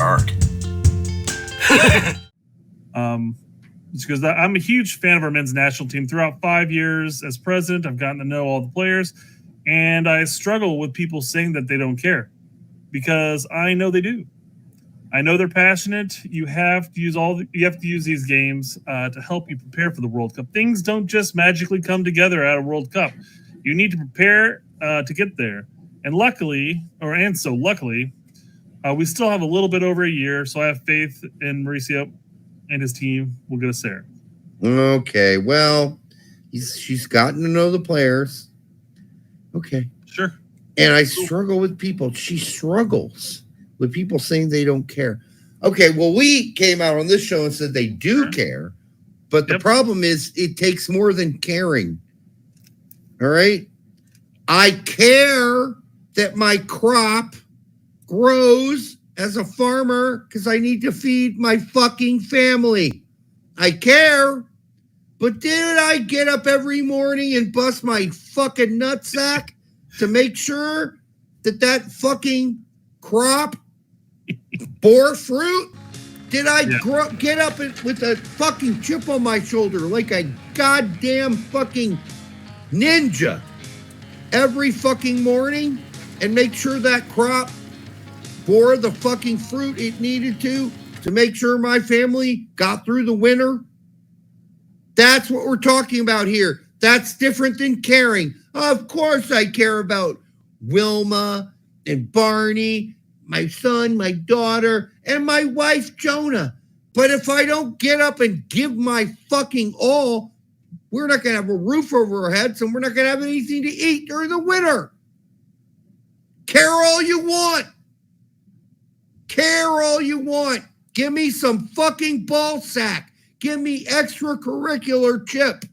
park. It's because I'm a huge fan of our men's national team. Throughout 5 years as president, I've gotten to know all the players, and I struggle with people saying that they don't care because I know they do. I know they're passionate. You have to use these games to help you prepare for the World Cup. Things don't just magically come together at a World Cup. You need to prepare to get there. And luckily, we still have a little bit over a year, so I have faith in Mauricio and his team will get us there. Okay, well, she's gotten to know the players. Okay. Sure. And I struggle with people. She struggles with people saying they don't care. Okay, well, we came out on this show and said they do care, but the problem is it takes more than caring. All right? I care that my crop grows as a farmer because I need to feed my fucking family. I care, but did I get up every morning and bust my fucking nutsack to make sure that fucking crop bore fruit? Did I get up with a fucking chip on my shoulder like a goddamn fucking ninja every fucking morning and make sure that crop bore the fucking fruit it needed to make sure my family got through the winter? That's what we're talking about here. That's different than caring. Of course I care about Wilma and Barney, my son, my daughter, and my wife, Jonah. But if I don't get up and give my fucking all, we're not going to have a roof over our heads and we're not going to have anything to eat during the winter. Care all you want. Care all you want. Give me some fucking ball sack. Give me extracurricular chip.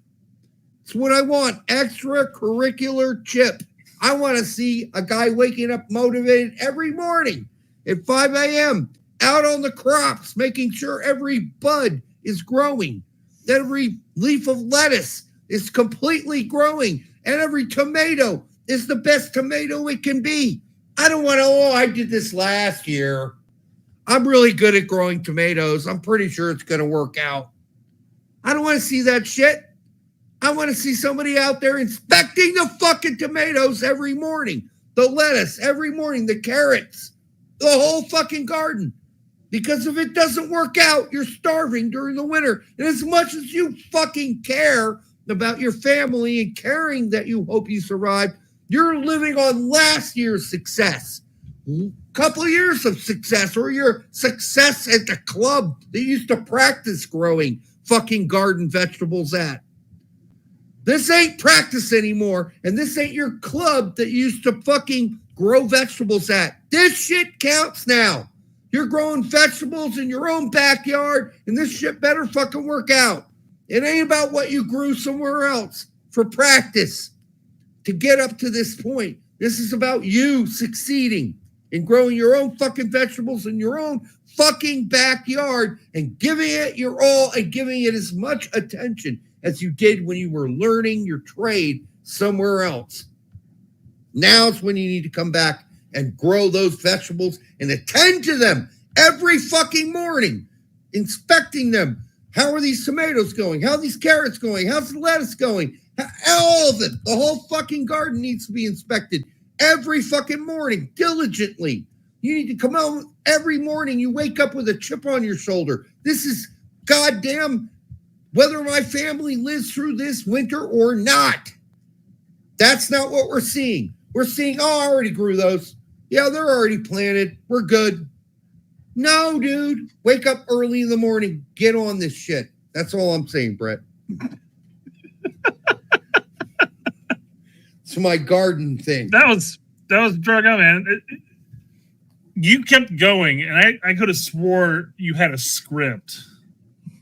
That's what I want. Extracurricular chip. I want to see a guy waking up motivated every morning at 5 a.m. out on the crops, making sure every bud is growing, that every leaf of lettuce is completely growing, and every tomato is the best tomato it can be. I don't want to, I did this last year. I'm really good at growing tomatoes. I'm pretty sure it's going to work out. I don't want to see that shit. I want to see somebody out there inspecting the fucking tomatoes every morning, the lettuce every morning, the carrots, the whole fucking garden. Because if it doesn't work out, you're starving during the winter. And as much as you fucking care about your family and caring that you hope you survive, you're living on last year's success. Couple of years of success, or your success at the club that used to practice growing fucking garden vegetables at. This ain't practice anymore, and this ain't your club that used to fucking grow vegetables at. This shit counts now. You're growing vegetables in your own backyard, and this shit better fucking work out. It ain't about what you grew somewhere else for practice to get up to this point. This is about you succeeding in growing your own fucking vegetables in your own fucking backyard and giving it your all and giving it as much attention as you did when you were learning your trade somewhere else. Now's when you need to come back and grow those vegetables and attend to them every fucking morning, inspecting them. How are these tomatoes going? How are these carrots going? How's the lettuce going? All of it. The whole fucking garden needs to be inspected every fucking morning, diligently. You need to come out every morning. You wake up with a chip on your shoulder. This is goddamn whether my family lives through this winter or not. That's not what we're seeing. We're seeing, I already grew those. Yeah, they're already planted. We're good. No, dude. Wake up early in the morning. Get on this shit. That's all I'm saying, Brett. It's my garden thing. That was drug out, man. You kept going, and I could have swore you had a script.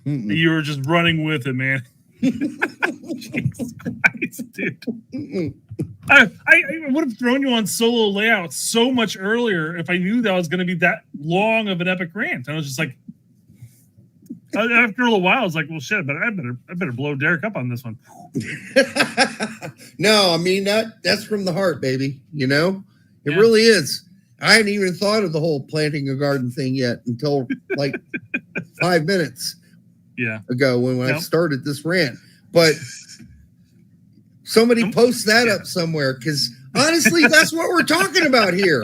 Mm-mm. You were just running with it, man. Jesus Christ, dude. Mm-mm. I would have thrown you on solo layout so much earlier if I knew that was going to be that long of an epic rant. I was just like, after a little while, I was like, well, shit, but I better blow Derek up on this one. No, I mean, that's from the heart, baby. You know, it really is. I hadn't even thought of the whole planting a garden thing yet until like 5 minutes ago when I started this rant. But somebody post that up somewhere, because honestly, that's what we're talking about here.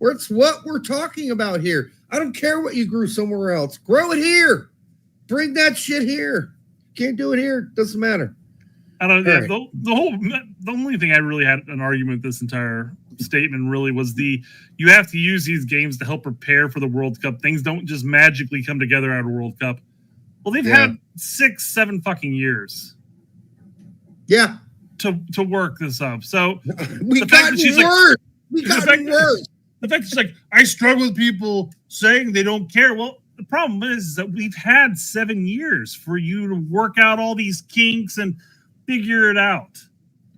It's what we're talking about here. I don't care what you grew somewhere else. Grow it here. Bring that shit here. Can't do it here. Doesn't matter. I don't know. Right. The only thing I really had an argument with this entire statement really was you have to use these games to help prepare for the World Cup. Things don't just magically come together out of World Cup. Well, they've had 6-7 fucking years. Yeah. To work this up. So we got worse. The fact that she's like, I struggle with people saying they don't care. Well, the problem is that we've had 7 years for you to work out all these kinks and figure it out.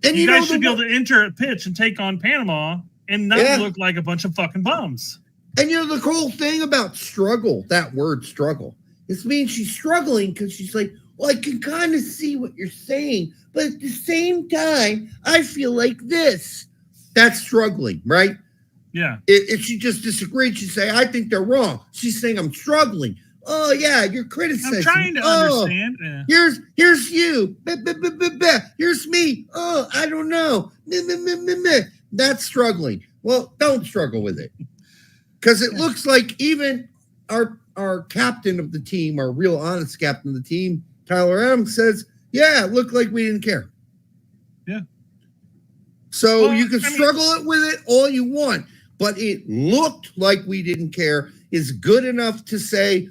And you guys should be able to enter a pitch and take on Panama and not look like a bunch of fucking bums. And the cool thing about struggle, that word struggle, it means she's struggling because she's like, well, I can kind of see what you're saying, but at the same time, I feel like this. That's struggling, right? Yeah. If she just disagreed, she'd say, I think they're wrong. She's saying, I'm struggling. Oh, yeah, you're criticizing. I'm trying to understand. Yeah. Here's you. Here's me. Oh, I don't know. That's struggling. Well, don't struggle with it. Because it looks like even our captain of the team, our real honest captain of the team, Tyler Adams, says, yeah, it looked like we didn't care. Yeah. So you can struggle with it all you want. But it looked like we didn't care is good enough to say,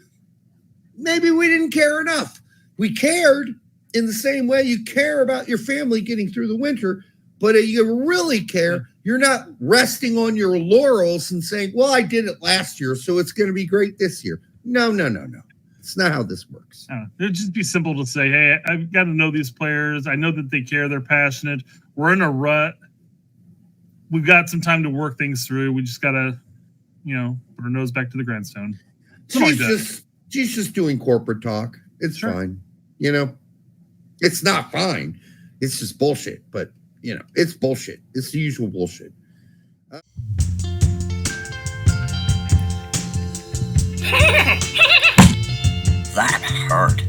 maybe we didn't care enough. We cared in the same way you care about your family getting through the winter, but you really care. You're not resting on your laurels and saying, well, I did it last year, so it's going to be great this year. No. It's not how this works. It'd just be simple to say, hey, I've got to know these players. I know that they care. They're passionate. We're in a rut. We've got some time to work things through. We just got to, put our nose back to the grindstone. She's just doing corporate talk. It's fine. It's not fine. It's just bullshit. But, it's bullshit. It's the usual bullshit. That hurt.